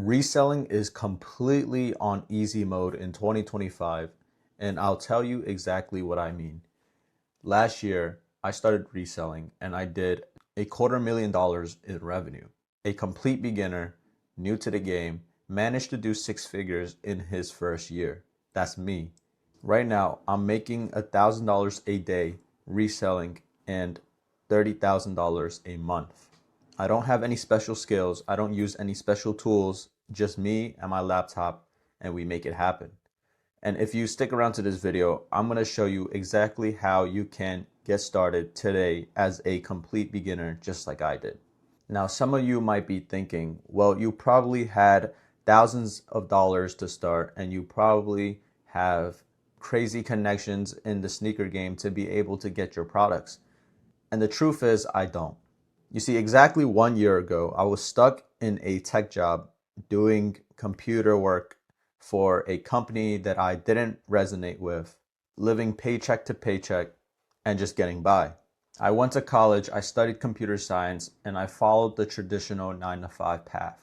Reselling is completely on easy mode in 2025, and I'll tell you exactly what I mean. Last year, I started reselling and I did $250,000 in revenue. A complete beginner, new to the game, managed to do six figures in his first year. That's me. Right now, I'm making $1,000 a day reselling and $30,000 a month. I don't have any special skills. I don't use any special tools, just me and my laptop, and we make it happen. And if you stick around to this video, I'm going to show you exactly how you can get started today as a complete beginner, just like I did. Now, some of you might be thinking, well, you probably had thousands of dollars to start, and you probably have crazy connections in the sneaker game to be able to get your products. And the truth is, I don't. You see, exactly 1 year ago, I was stuck in a tech job doing computer work for a company that I didn't resonate with, living paycheck to paycheck and just getting by. I went to college, I studied computer science, and I followed the traditional 9 to 5 path,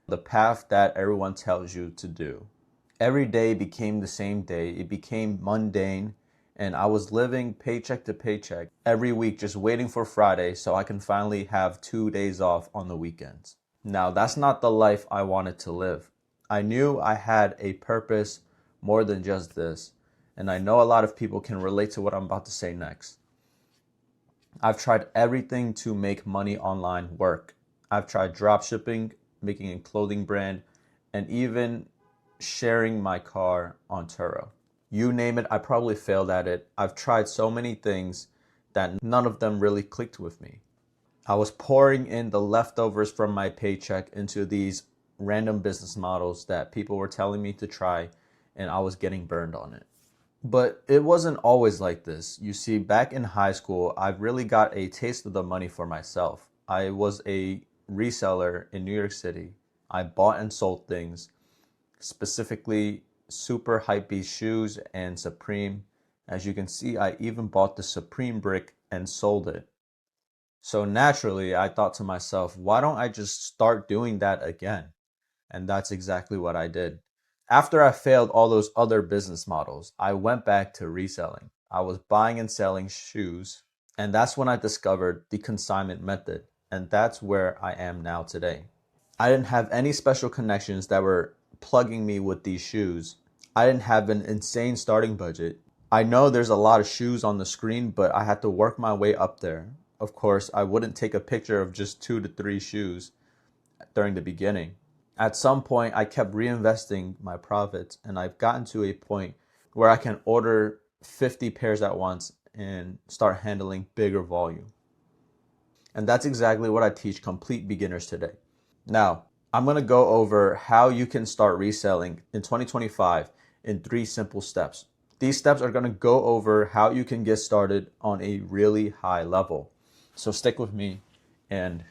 the path that everyone tells you to do. Every day became the same day. It became mundane, and I was living paycheck to paycheck every week, just waiting for Friday so I can finally have 2 days off on the weekends. Now, that's not the life I wanted to live. I knew I had a purpose more than just this, and I know a lot of people can relate to what I'm about to say next. I've tried everything to make money online work. I've tried drop shipping, making a clothing brand, and even sharing my car on Turo. You name it, I probably failed at it. I've tried so many things that none of them really clicked with me. I was pouring in the leftovers from my paycheck into these random business models that people were telling me to try, and I was getting burned on it. But it wasn't always like this. You see, back in high school, I really got a taste of the money for myself. I was a reseller in New York City. I bought and sold things, specifically super hypebeast shoes and Supreme. As you can see, I even bought the Supreme brick and sold it. So naturally, I thought to myself, why don't I just start doing that again? And that's exactly what I did. After I failed all those other business models, I went back to reselling. I was buying and selling shoes, and that's when I discovered the consignment method, and that's where I am now today. I didn't have any special connections that were plugging me with these shoes. I didn't have an insane starting budget. I know there's a lot of shoes on the screen, but I had to work my way up there. Of course, I wouldn't take a picture of just 2 to 3 shoes during the beginning. At some point, I kept reinvesting my profits, and I've gotten to a point where I can order 50 pairs at once and start handling bigger volume. And that's exactly what I teach complete beginners today. Now, I'm going to go over how you can start reselling in 2025 in 3 simple steps. These steps are going to go over how you can get started on a really high level. So stick with me and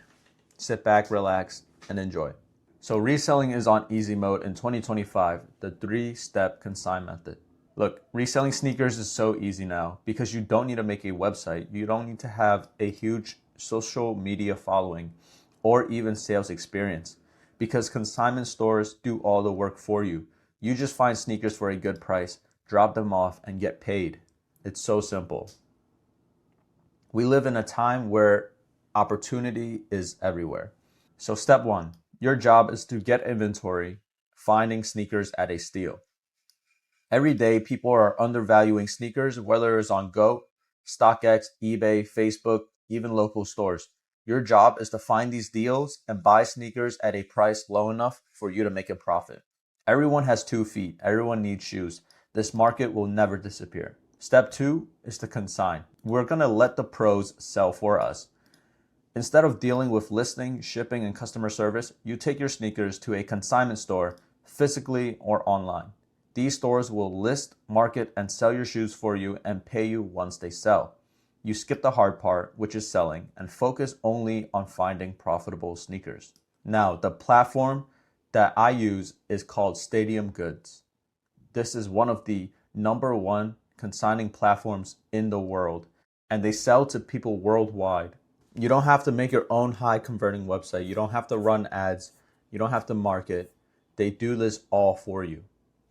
sit back, relax, and enjoy. So reselling is on easy mode in 2025, the 3-step consign method. Look, reselling sneakers is so easy now because you don't need to make a website. You don't need to have a huge social media following or even sales experience because consignment stores do all the work for you. You just find sneakers for a good price, drop them off, and get paid. It's so simple. We live in a time where opportunity is everywhere. So step 1. Your job is to get inventory, finding sneakers at a steal. Every day, people are undervaluing sneakers, whether it's on Go, StockX, eBay, Facebook, even local stores. Your job is to find these deals and buy sneakers at a price low enough for you to make a profit. Everyone has 2 feet. Everyone needs shoes. This market will never disappear. Step 2 is to consign. We're going to let the pros sell for us. Instead of dealing with listing, shipping, and customer service, you take your sneakers to a consignment store, physically or online. These stores will list, market, and sell your shoes for you and pay you once they sell. You skip the hard part, which is selling, and focus only on finding profitable sneakers. Now, the platform that I use is called Stadium Goods. This is one of the #1 consigning platforms in the world, and they sell to people worldwide. You don't have to make your own high converting website. You don't have to run ads. You don't have to market. They do this all for you.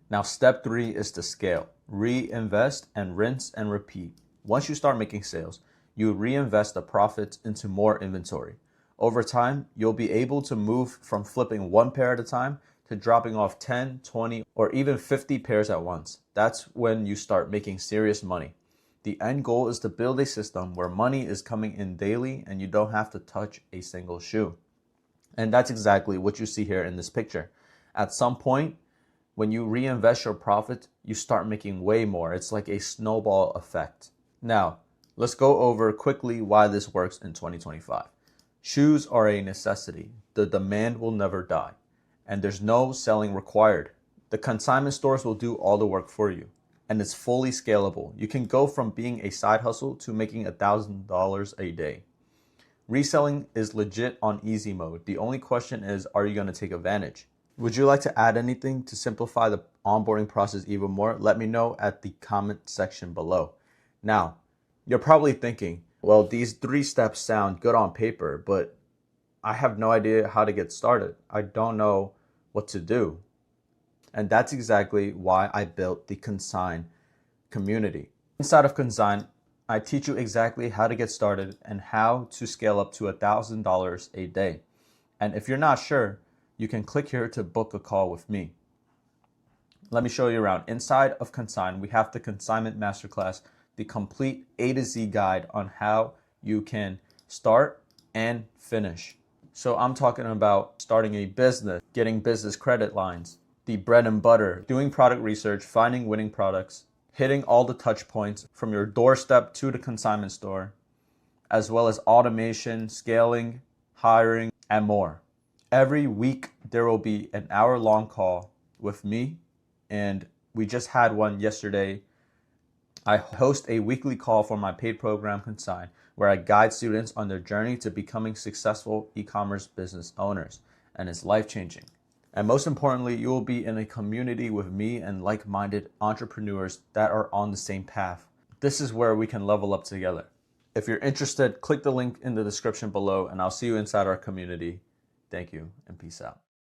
Now, step 3 is to scale. Reinvest and rinse and repeat. Once you start making sales, you reinvest the profits into more inventory. Over time, you'll be able to move from flipping one pair at a time to dropping off 10, 20, or even 50 pairs at once. That's when you start making serious money. The end goal is to build a system where money is coming in daily and you don't have to touch a single shoe. And that's exactly what you see here in this picture. At some point, when you reinvest your profit, you start making way more. It's like a snowball effect. Now, let's go over quickly why this works in 2025. Shoes are a necessity. The demand will never die, and there's no selling required. The consignment stores will do all the work for you, and it's fully scalable. You can go from being a side hustle to making $1,000 a day. Reselling is legit on easy mode. The only question is, are you going to take advantage? Would you like to add anything to simplify the onboarding process even more? Let me know at the comment section below. Now, you're probably thinking, well, these 3 steps sound good on paper, but I have no idea how to get started. I don't know what to do. And that's exactly why I built the Consign community. Inside of Consign, I teach you exactly how to get started and how to scale up to $1,000 a day. And if you're not sure, you can click here to book a call with me. Let me show you around. Inside of Consign, we have the Consignment Masterclass, the complete A to Z guide on how you can start and finish. So I'm talking about starting a business, getting business credit lines, the bread and butter, doing product research, finding winning products, hitting all the touch points from your doorstep to the consignment store, as well as automation, scaling, hiring, and more. Every week, there will be an hour-long call with me, and we just had one yesterday. I host a weekly call for my paid program, Consign, where I guide students on their journey to becoming successful e-commerce business owners, and it's life-changing. And most importantly, you will be in a community with me and like-minded entrepreneurs that are on the same path. This is where we can level up together. If you're interested, click the link in the description below, and I'll see you inside our community. Thank you, and peace out.